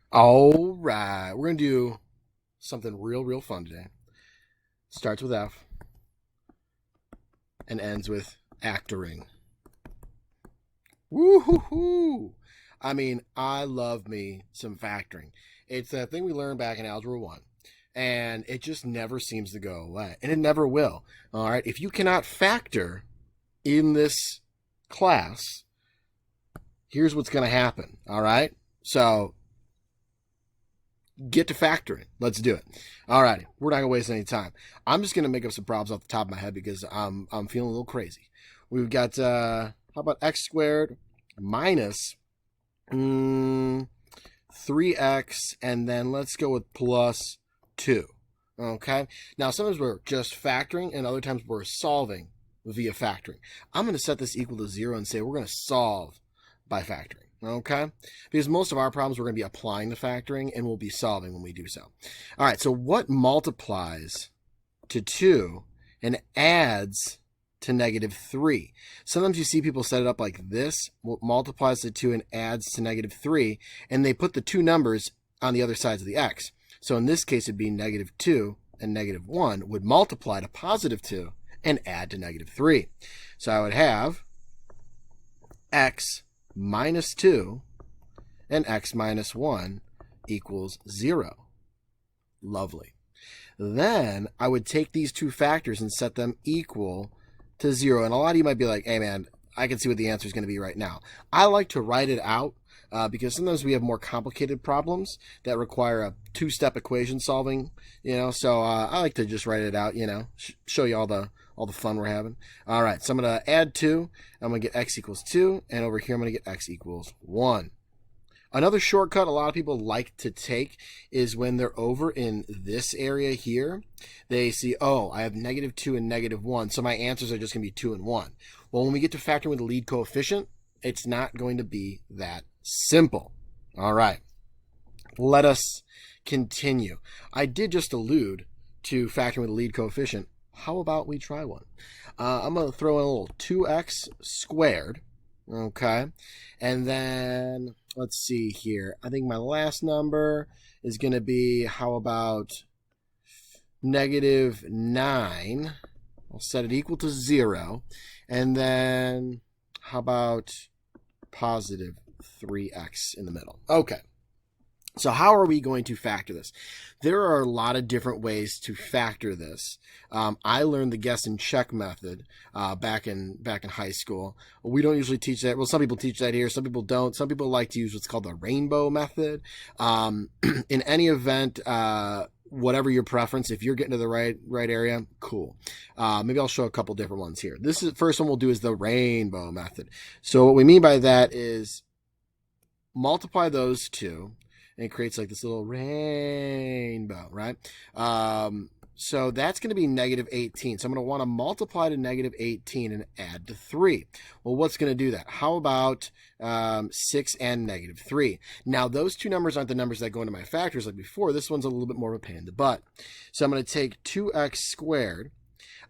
All right, we're going to do something real fun today. Starts with F and ends with actoring. Woo-hoo-hoo! I mean, I love me some factoring. It's a thing we learned back in Algebra 1, and it just never seems to go away, and it never will. All right, if you cannot factor in this class, here's what's going to happen. All right, so get to factoring. Let's do it. All righty. We're not going to waste any time. I'm just going to make up some problems off the top of my head because I'm feeling a little crazy. We've got, how about x squared minus 3x, and then let's go with plus 2. Okay? Now, sometimes we're just factoring, and other times we're solving via factoring. I'm going to set this equal to 0 and say we're going to solve by factoring. Okay? Because most of our problems we're going to be applying the factoring and we'll be solving when we do so. All right, so what multiplies to 2 and adds to negative 3? Sometimes you see people set it up like this. What multiplies to 2 and adds to negative 3, and they put the two numbers on the other sides of the x. So in this case, it'd be negative 2 and negative 1 would multiply to positive 2 and add to negative 3. So I would have x minus 2 and x minus 1 equals 0. Lovely. Then I would take these two factors and set them equal to 0. And a lot of you might be like, hey man, I can see what the answer is going to be right now. I like to write it out because sometimes we have more complicated problems that require a two-step equation solving, so I like to just write it out, show you all the fun we're having. All right, so I'm going to add 2. I'm going to get x equals 2, and over here I'm going to get x equals 1. Another shortcut a lot of people like to take is when they're over in this area here, they see, oh, I have negative 2 and negative 1, so my answers are just going to be 2 and 1. Well, when we get to factoring with the lead coefficient, it's not going to be that simple. All right, let us continue. I did just allude to factoring with the lead coefficient. How about we try one? I'm going to throw in a little 2x squared, okay? And then, let's see here. I think my last number is going to be, how about negative 9? I'll set it equal to 0. And then, how about positive 3x in the middle? Okay. So how are we going to factor this? There are a lot of different ways to factor this. I learned the guess and check method back in high school. We don't usually teach that. Well, some people teach that here. Some people don't. Some people like to use what's called the rainbow method. In any event, whatever your preference, if you're getting to the right area, cool. Maybe I'll show a couple different ones here. This is the first one we'll do is the rainbow method. So what we mean by that is multiply those two, and it creates like this little rainbow, right? So that's going to be negative 18. So I'm going to want to multiply to negative 18 and add to 3. Well, what's going to do that? How about 6 and negative 3? Now, those two numbers aren't the numbers that go into my factors like before. This one's a little bit more of a pain in the butt. So I'm going to take 2x squared.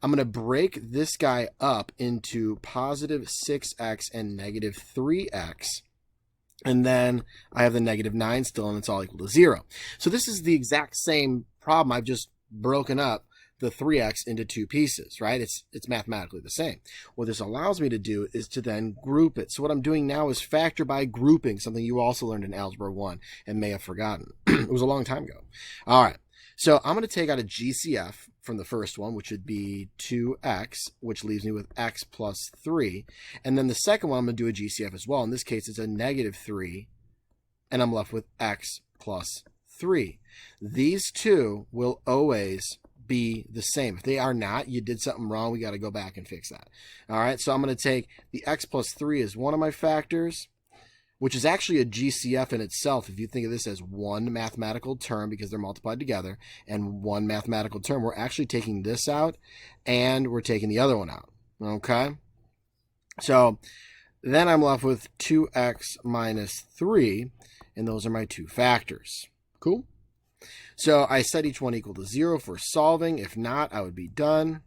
I'm going to break this guy up into positive 6x and negative 3x. And then I have the negative 9 still, and it's all equal to 0. So this is the exact same problem. I've just broken up the 3x into two pieces, right? It's mathematically the same. What this allows me to do is to then group it. So what I'm doing now is factor by grouping, something you also learned in Algebra 1 and may have forgotten. It was a long time ago. All right. So I'm going to take out a GCF from the first one, which would be 2x, which leaves me with x plus 3. And then the second one, I'm going to do a GCF as well. In this case, it's a negative 3, and I'm left with x plus 3. These two will always be the same. If they are not, you did something wrong. We got to go back and fix that. All right, so I'm going to take the x plus 3 as one of my factors, which is actually a GCF in itself. If you think of this as one mathematical term because they're multiplied together and one mathematical term, we're actually taking this out and we're taking the other one out, okay? So then I'm left with 2x minus 3, and those are my two factors. Cool? So I set each one equal to 0 for solving. If not, I would be done.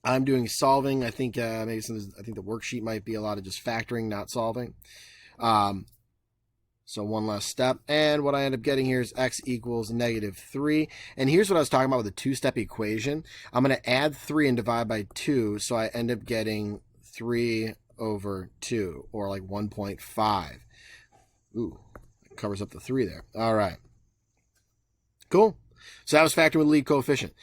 I'm doing solving. I think I think the worksheet might be a lot of just factoring, not solving. So one last step. And what I end up getting here is x equals -3. And here's what I was talking about with the two-step equation. I'm going to add 3 and divide by 2. So I end up getting 3 over 2, or like 1.5. Ooh, covers up the 3 there. All right. Cool. So that was factoring with lead coefficient.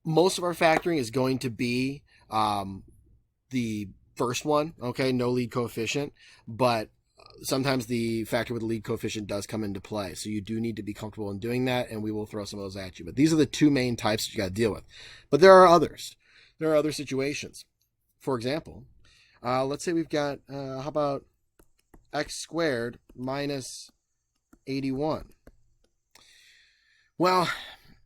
Most of our factoring is going to be the first one, okay, no lead coefficient, but sometimes the factor with the lead coefficient does come into play. So you do need to be comfortable in doing that, and we will throw some of those at you. But these are the two main types that you got to deal with. But there are others. There are other situations. For example, let's say we've got, how about x squared minus 81? Well,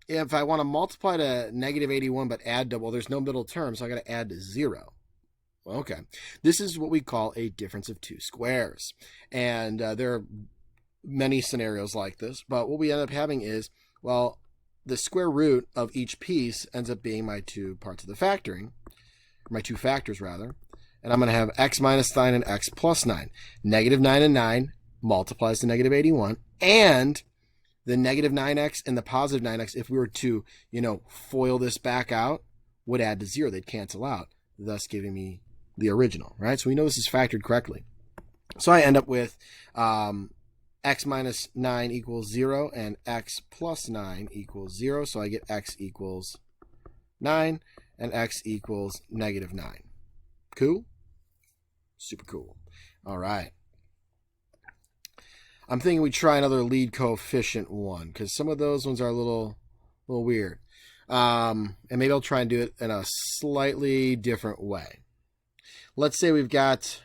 if I want to multiply to -81 but add double, there's no middle term, so I got to add to 0. Okay, this is what we call a difference of two squares. And there are many scenarios like this, but what we end up having is, well, the square root of each piece ends up being my two parts of the factoring, my two factors rather, and I'm going to have x minus 9 and x plus 9. -9 and 9 multiplies to -81, and the -9x and the positive 9x, if we were to, FOIL this back out, would add to 0. They'd cancel out, thus giving me the original, right? So we know this is factored correctly. So I end up with x minus 9 equals 0 and x plus 9 equals 0. So I get x equals 9 and x equals -9. Cool? Super cool. All right. I'm thinking we try another lead coefficient one, because some of those ones are a little weird. And maybe I'll try and do it in a slightly different way. Let's say we've got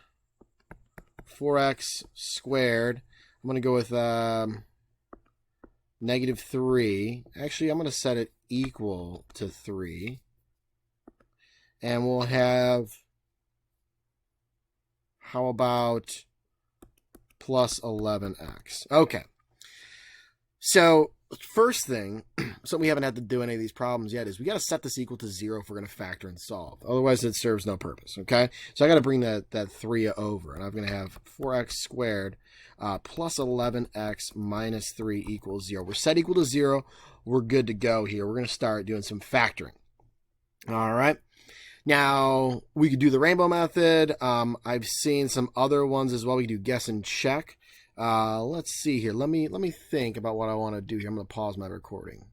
4x squared. I'm going to go with -3. Actually, I'm going to set it equal to 3. And we'll have, how about plus 11x? Okay. So first thing, something we haven't had to do any of these problems yet, is we got to set this equal to 0 if we're going to factor and solve. Otherwise, it serves no purpose, okay? So I got to bring that 3 over, and I'm going to have 4x squared plus 11x minus 3 equals 0. We're set equal to 0. We're good to go here. We're going to start doing some factoring. All right. Now, we could do the rainbow method. I've seen some other ones as well. We could do guess and check. Let's see here. Let me think about what I want to do here. I'm going to pause my recording.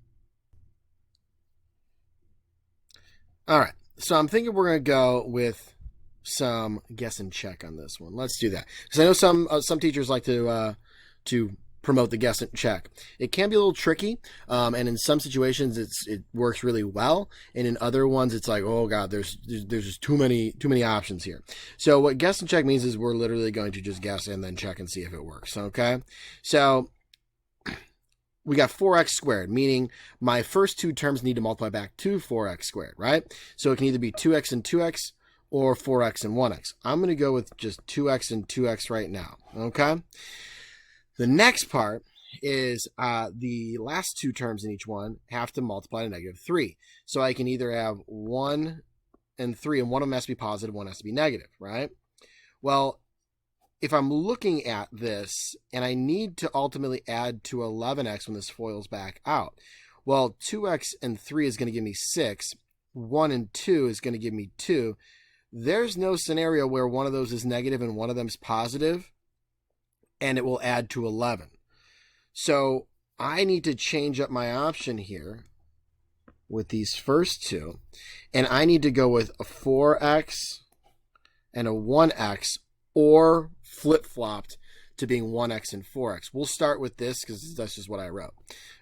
All right. So I'm thinking we're going to go with some guess and check on this one. Let's do that, because I know some teachers like to promote the guess and check. It can be a little tricky, and in some situations it works really well, and in other ones it's like, oh god, there's just too many options here. So what guess and check means is we're literally going to just guess and then check and see if it works. Okay, so we got 4x squared, meaning my first two terms need to multiply back to 4x squared, right? So it can either be 2x and 2x or 4x and 1x. I'm going to go with just 2x and 2x right now. Okay. The next part is the last two terms in each one have to multiply to -3. So I can either have 1 and 3, and one of them has to be positive, one has to be negative, right? Well, if I'm looking at this and I need to ultimately add to 11x when this FOILs back out, well, 2x and 3 is going to give me 6. 1 and 2 is going to give me 2. There's no scenario where one of those is negative and one of them is positive, and it will add to 11. So I need to change up my option here with these first two, and I need to go with a 4x and a 1x, or flip-flopped to being 1x and 4x. We'll start with this because that's just what I wrote.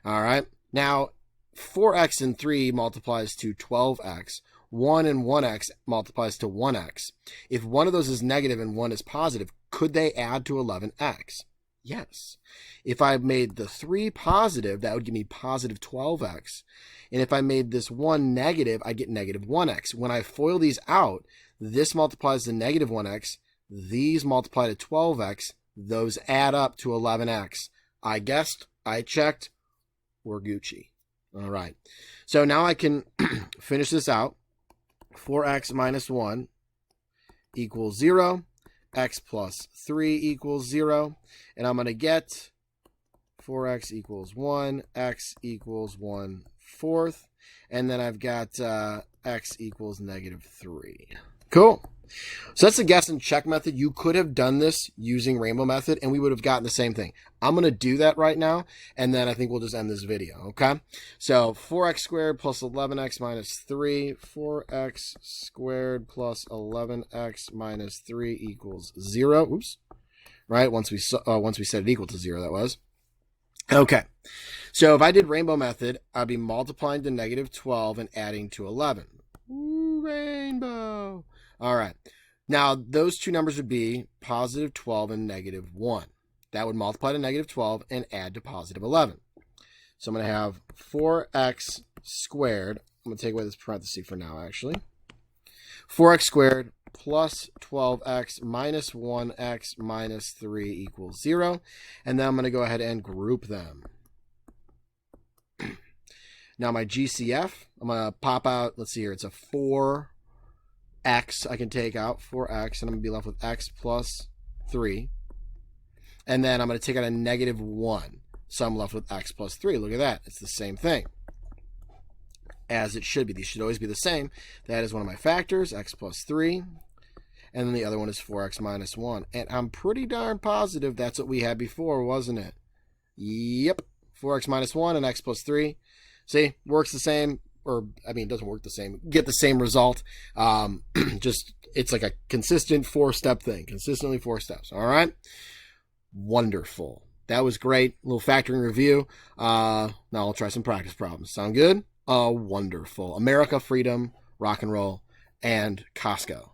All right. Now, 4x and 3 multiplies to 12x. 1 and 1x multiplies to 1x. If one of those is negative and one is positive, could they add to 11x? Yes. If I made the 3 positive, that would give me positive 12x. And if I made this 1 negative, I get negative 1x. When I FOIL these out, this multiplies to negative 1x. These multiply to 12x. Those add up to 11x. I guessed, I checked, we're Gucci. All right. So now I can finish this out. 4x minus 1 equals 0. X plus 3 equals 0. And I'm going to get 4x equals 1, x equals 1/4, and then I've got x equals -3. Cool. So that's the guess and check method. You could have done this using rainbow method, and we would have gotten the same thing. I'm going to do that right now, and then I think we'll just end this video, okay? So 4x squared plus 11x minus 3. 4x squared plus 11x minus 3 equals 0. Oops. Right? Once we set it equal to 0, that was. Okay. So if I did rainbow method, I'd be multiplying to -12 and adding to 11. Ooh, rainbow. All right. Now, those two numbers would be positive 12 and -1. That would multiply to -12 and add to positive 11. So I'm going to have 4x squared. I'm going to take away this parenthesis for now, actually. 4x squared plus 12x minus 1x minus 3 equals 0. And then I'm going to go ahead and group them. Now, my GCF, I'm going to pop out, let's see here, it's a 4x I can take out, 4x, and I'm going to be left with x plus 3. And then I'm going to take out a -1. So I'm left with x plus 3. Look at that. It's the same thing. As it should be. These should always be the same. That is one of my factors, x plus 3. And then the other one is 4x minus 1. And I'm pretty darn positive that's what we had before, wasn't it? Yep. 4x minus 1 and x plus 3. See, works the same. Or, I mean, it doesn't work the same. Get the same result. Just, it's like a consistent 4-step thing. Consistently 4 steps. All right? Wonderful. That was great. A little factoring review. Now I'll try some practice problems. Sound good? Wonderful. America, freedom, rock and roll, and Costco.